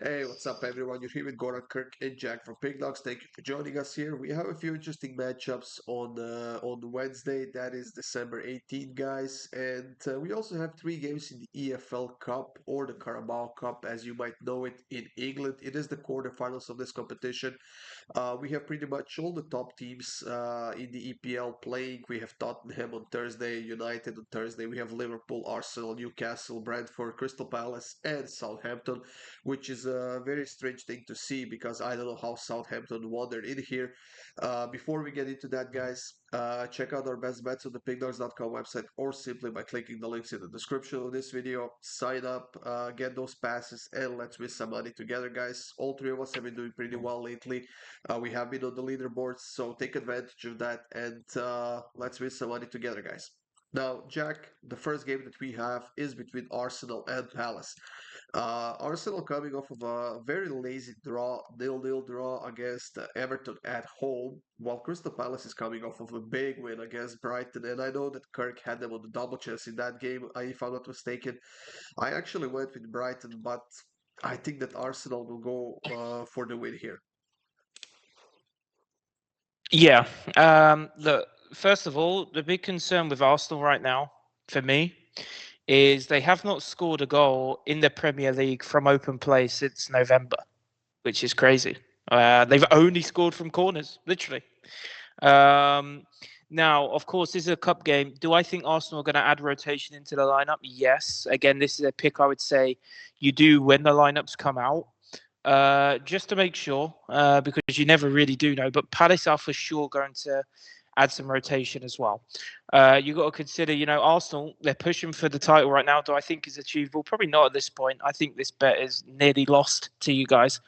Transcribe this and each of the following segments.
Hey, what's up, everyone? You're here with Gordon, Kirk, and Jack from PickDawgz. Thank you for joining us here. We have a few interesting matchups on Wednesday. That is December 18th, guys. And we also have three games in the EFL Cup or the Carabao Cup, as you might know it in England. It is the quarterfinals of this competition. We have pretty much all the top teams in the EPL playing. We have Tottenham on Thursday, United on Thursday. We have Liverpool, Arsenal, Newcastle, Brentford, Crystal Palace, and Southampton, which is a very strange thing to see because I don't know how Southampton wandered in here. Before we get into that, guys, check out our best bets on the pickdawgz.com website or simply by clicking the links in the description of this video. Sign up, get those passes, and let's win some money together, guys. All three of us have been doing pretty well lately. We have been on the leaderboards, so take advantage of that and let's win some money together, guys. Now, Jack, the first game that we have is between Arsenal and Palace. Arsenal coming off of a very lazy draw, nil-nil draw against Everton at home, while Crystal Palace is coming off of a big win against Brighton. And I know that Kirk had them on the double chance in that game, if I'm not mistaken. I actually went with Brighton, but I think that Arsenal will go for the win here. Yeah. Look, first of all, the big concern with Arsenal right now, for me, is they have not scored a goal in the Premier League from open play since November, which is crazy. They've only scored from corners, literally. Um, Now, of course, this is a cup game. Do I think Arsenal are going to add rotation into the lineup? Yes. Again, this is a pick I would say you do when the lineups come out. Just to make sure, because you never really do know. But Palace are for sure going to add some rotation as well. You got to consider, Arsenal, they're pushing for the title right now. Do I think is achievable? Probably not at this point. I think this bet is nearly lost to you guys.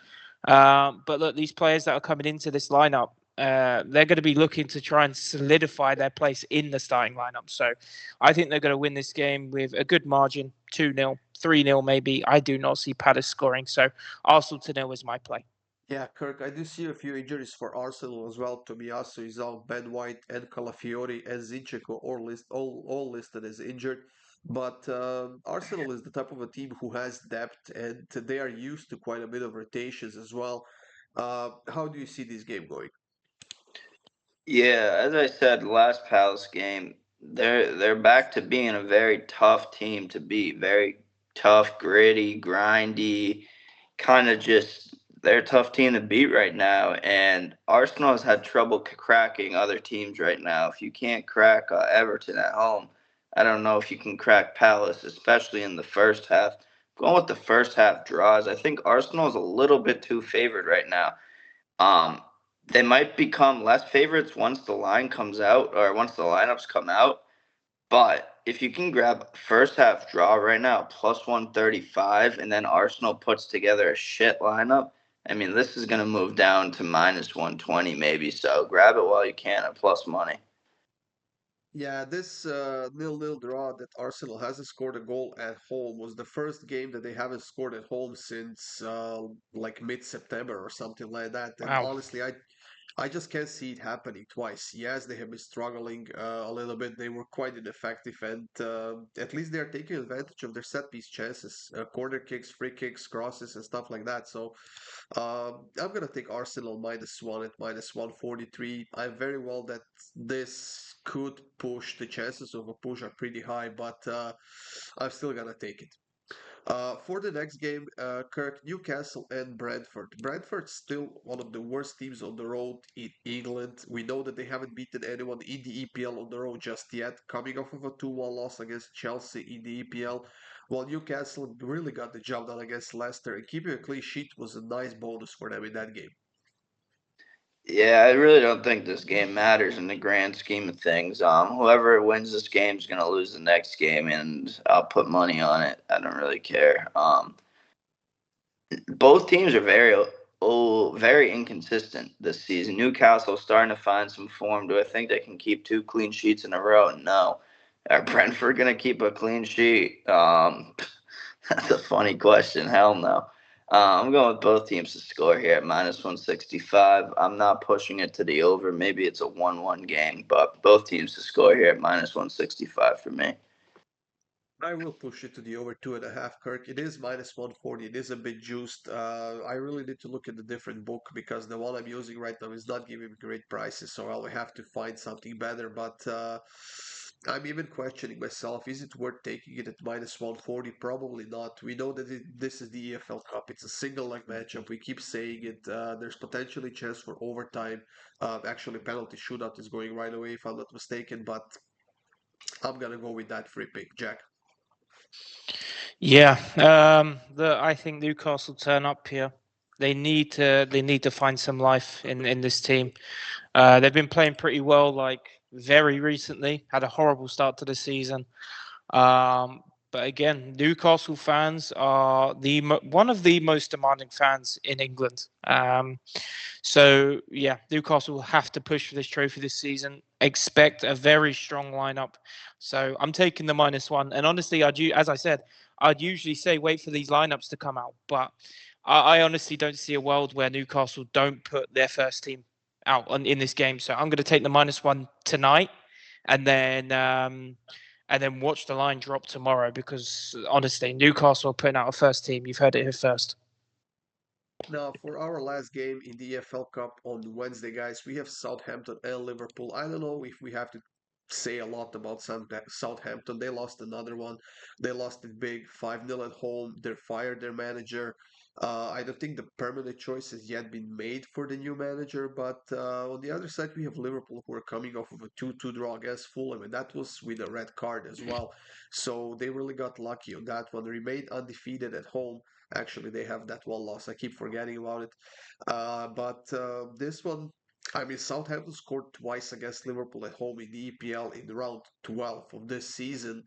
But look, these players that are coming into this lineup, they're going to be looking to try and solidify their place in the starting lineup. So I think they're going to win this game with a good margin, 2-0, 3-0 maybe. I do not see Palace scoring. So Arsenal to nil is my play. Yeah, Kirk, I do see a few injuries for Arsenal as well. Tomiyasu is out, Ben White and Calafiori and Zinchenko all listed as injured. But Arsenal is the type of a team who has depth and they are used to quite a bit of rotations as well. How do you see this game going? Yeah, as I said, last Palace game, they're back to being a very tough team to beat. Very tough, gritty, grindy, kind of just they're a tough team to beat right now. And Arsenal has had trouble cracking other teams right now. If you can't crack Everton at home, I don't know if you can crack Palace, especially in the first half. Going with the first half draws, I think Arsenal is a little bit too favored right now. Um, they might become less favorites once the line comes out or once the lineups come out. But if you can grab first half draw right now, plus 135, and then Arsenal puts together a shit lineup, I mean, this is going to move down to minus 120 maybe. So grab it while you can at plus money. Yeah, this nil-nil draw that Arsenal hasn't scored a goal at home was the first game that they haven't scored at home since like mid-September or something like that. And Wow. honestly, I just can't see it happening twice. Yes, they have been struggling a little bit. They were quite ineffective, and at least they're taking advantage of their set piece chances, corner kicks, free kicks, crosses, and stuff like that. So I'm gonna take Arsenal -1 at -143. I very well that this could push the chances of a push are pretty high, but I'm still gonna take it. For the next game, Kirk, Newcastle and Brentford. Brentford's still one of the worst teams on the road in England. We know that they haven't beaten anyone in the EPL on the road just yet, coming off of a 2-1 loss against Chelsea in the EPL. While Newcastle really got the job done against Leicester, and keeping a clean sheet was a nice bonus for them in that game. Yeah, I really don't think this game matters in the grand scheme of things. Whoever wins this game is going to lose the next game, and I'll put money on it. I don't really care. Both teams are very inconsistent this season. Newcastle's starting to find some form. Do I think they can keep two clean sheets in a row? No. Are Brentford going to keep a clean sheet? That's a funny question. Hell no. I'm going with both teams to score here at minus 165. I'm not pushing it to the over. Maybe it's a 1-1 game, but both teams to score here at minus 165 for me. I will push it to the over 2.5, Kirk. It is minus 140. It is a bit juiced. I really need to look at the different book because the one I'm using right now is not giving me great prices, so I'll have to find something better. But I'm even questioning myself. Is it worth taking it at minus 140? Probably not. We know that this is the EFL Cup. It's a single leg matchup. We keep saying it. There's potentially chance for overtime. Actually, penalty shootout is going right away, if I'm not mistaken. But I'm gonna go with that free pick, Jack. Yeah, I think Newcastle turn up here. They need to find some life in this team. They've been playing pretty well, like very recently. Had a horrible start to the season. But again, Newcastle fans are one of the most demanding fans in England. So yeah, Newcastle will have to push for this trophy this season. Expect a very strong lineup. So I'm taking the -1. And honestly, as I said, I'd usually say wait for these lineups to come out, but I honestly don't see a world where Newcastle don't put their first team out in this game. So I'm going to take the -1 tonight, and then watch the line drop tomorrow because honestly, Newcastle are putting out a first team. You've heard it here first. Now, for our last game in the EFL Cup on Wednesday, guys, we have Southampton and Liverpool. I don't know if we have to say a lot about Southampton. They lost another one. They lost it big, 5-0 at home. They fired their manager. I don't think the permanent choice has yet been made for the new manager, but on the other side, we have Liverpool who are coming off of a 2-2 draw against Fulham, and that was with a red card as well. So they really got lucky on that one. They remained undefeated at home. Actually, they have that one loss. I keep forgetting about it. But this one, I mean, Southampton scored twice against Liverpool at home in the EPL in round 12 of this season.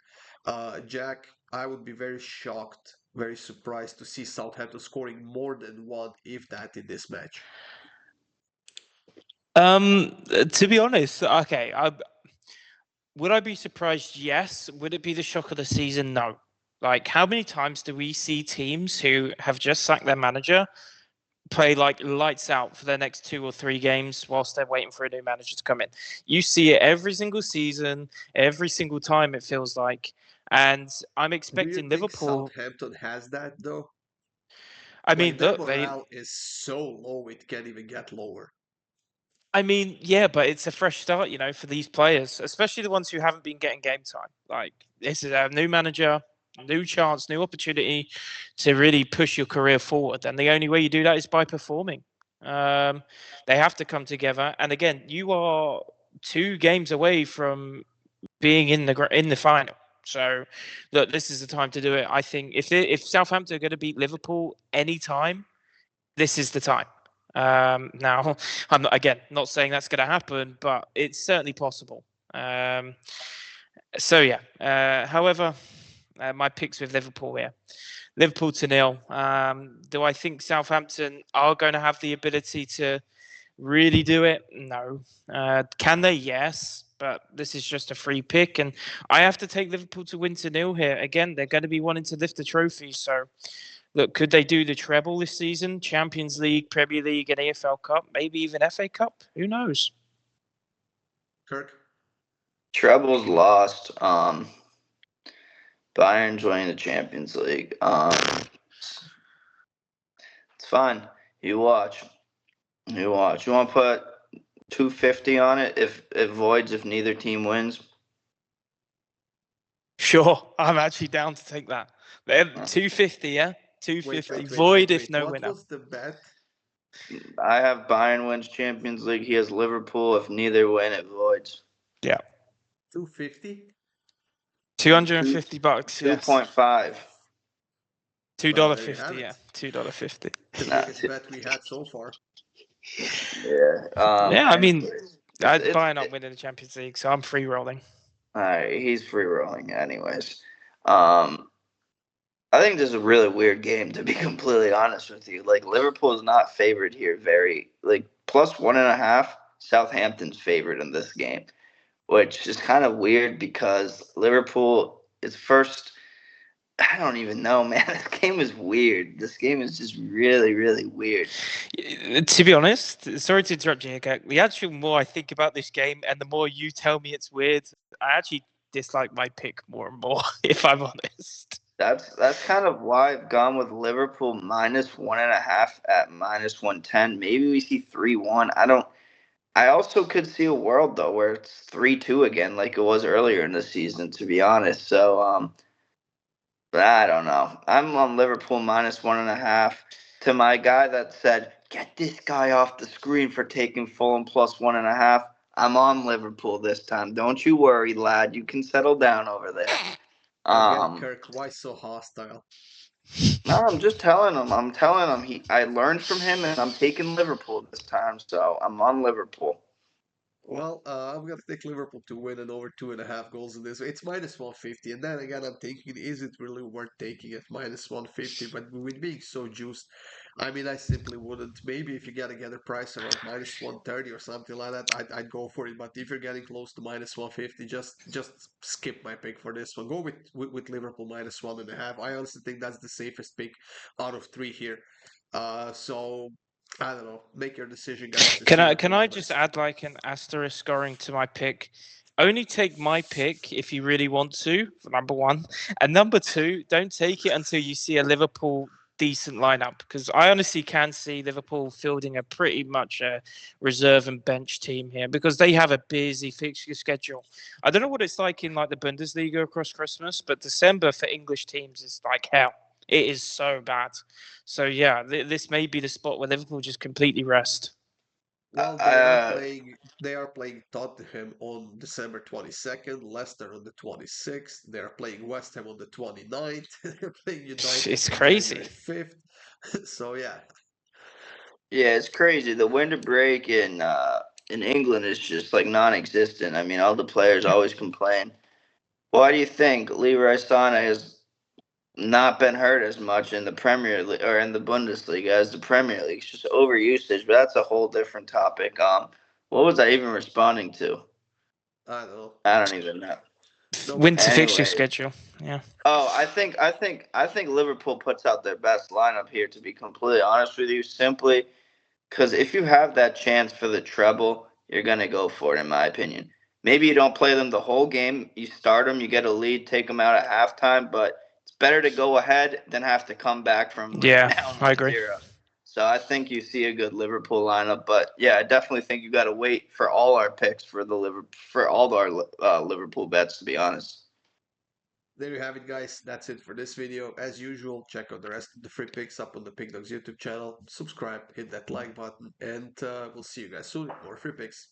Jack, I would be very shocked, very surprised to see Southampton scoring more than one, if that, in this match. To be honest, okay, would I be surprised? Yes. Would it be the shock of the season? No. Like, how many times do we see teams who have just sacked their manager play like lights out for their next 2 or 3 games whilst they're waiting for a new manager to come in? You see it every single season, every single time, it feels like. And I'm Do you expecting think Liverpool. Southampton has that, though? I Like, mean, their look, morale is so low, it can't even get lower. yeah, but it's a fresh start, for these players, especially the ones who haven't been getting game time. Like, this is a new manager, new chance, new opportunity to really push your career forward. And the only way you do that is by performing. They have to come together. And again, you are 2 games away from being in the final. So, look, this is the time to do it. I think if Southampton are going to beat Liverpool anytime, this is the time. Now, I'm not saying that's going to happen, but it's certainly possible. So yeah. However, my picks with Liverpool here. Liverpool to 0. Do I think Southampton are going to have the ability to really do it? No. Can they? Yes. But this is just a free pick, and I have to take Liverpool to win to 0 here. Again, they're going to be wanting to lift the trophy, so. Look, could they do the treble this season? Champions League, Premier League, and EFL Cup, maybe even FA Cup. Who knows? Kirk? Treble's lost. Bayern joining the Champions League. It's fine. You watch. You want to put 250 on it if it voids if neither team wins? Sure, I'm actually down to take that. 250, yeah? 250. Wait, Void if no what winner. was the bet? I have Bayern wins Champions League. He has Liverpool. If neither win, it voids. Yeah. 250? $250, yes. 2.5. $2.50, yeah. $2.50. The biggest bet we had so far. Yeah. Yeah, I mean, Bayern not winning the Champions League, so I'm free rolling. All right, he's free rolling, anyways. I think this is a really weird game, to be completely honest with you. Like, Liverpool is not favored here. Plus 1.5. Southampton's favored in this game, which is kind of weird because Liverpool is first. I don't even know, man. This game is weird. This game is just really, really weird. To be honest, sorry to interrupt you, okay? The actual more I think about this game and the more you tell me it's weird, I actually dislike my pick more and more, if I'm honest. That's kind of why I've gone with Liverpool -1.5 at -110. Maybe we see 3-1. I don't. I also could see a world though where it's 3-2 again, like it was earlier in the season. To be honest, so but I don't know. I'm on Liverpool -1.5. To my guy that said, "Get this guy off the screen for taking Fulham +1.5." I'm on Liverpool this time. Don't you worry, lad. You can settle down over there. Again, Um, Kirk, why so hostile? no, I'm just telling him. I'm telling him I learned from him, and I'm taking Liverpool this time. So I'm on Liverpool. Well, I'm gonna take Liverpool to win and over 2.5 goals in this. It's -150, and then again, I'm thinking, is it really worth taking at -150? But with being so juiced, I mean, I simply wouldn't. Maybe if you gotta get a price around -130 or something like that, I'd go for it. But if you're getting close to -150, just skip my pick for this one. Go with Liverpool -1.5. I honestly think that's the safest pick out of three here. So I don't know. Make your decision, guys, and Can see I what can you I like just best. add like an asterisk scoring to my pick? Only take my pick if you really want to, for number one. And number two, don't take it until you see a Liverpool decent lineup, because I honestly can see Liverpool fielding a pretty much a reserve and bench team here because they have a busy fixture schedule. I don't know what it's like in like the Bundesliga across Christmas, but December for English teams is like hell. It is so bad. So yeah, this may be the spot where Liverpool just completely rest. Well, Uh, they are playing Tottenham on December 22nd, Leicester on the 26th. They are playing West Ham on the 29th. They're playing United It's on crazy. January 5th. So yeah. yeah, it's crazy. The winter break in England is just like non-existent. I mean, all the players always complain. Why do you think Leroy Sané has not been hurt as much in the Premier League or in the Bundesliga as the Premier League? It's just overusage, but that's a whole different topic. What was I even responding to? I don't know. I don't even know. Nobody Winter cares. fixture Anyway, schedule. Yeah. oh, I think Liverpool puts out their best lineup here. To be completely honest with you, simply because if you have that chance for the treble, you're gonna go for it, in my opinion. Maybe you don't play them the whole game. You start them, you get a lead, take them out at halftime, but it's better to go ahead than have to come back from like Yeah, down I one agree. zero. So I think you see a good Liverpool lineup, but yeah, I definitely think you got to wait for all our picks for the for all our Liverpool bets. To be honest. There you have it, guys. That's it for this video. As usual, check out the rest of the free picks up on the PickDawgz YouTube channel. Subscribe, hit that like button, and we'll see you guys soon. More free picks.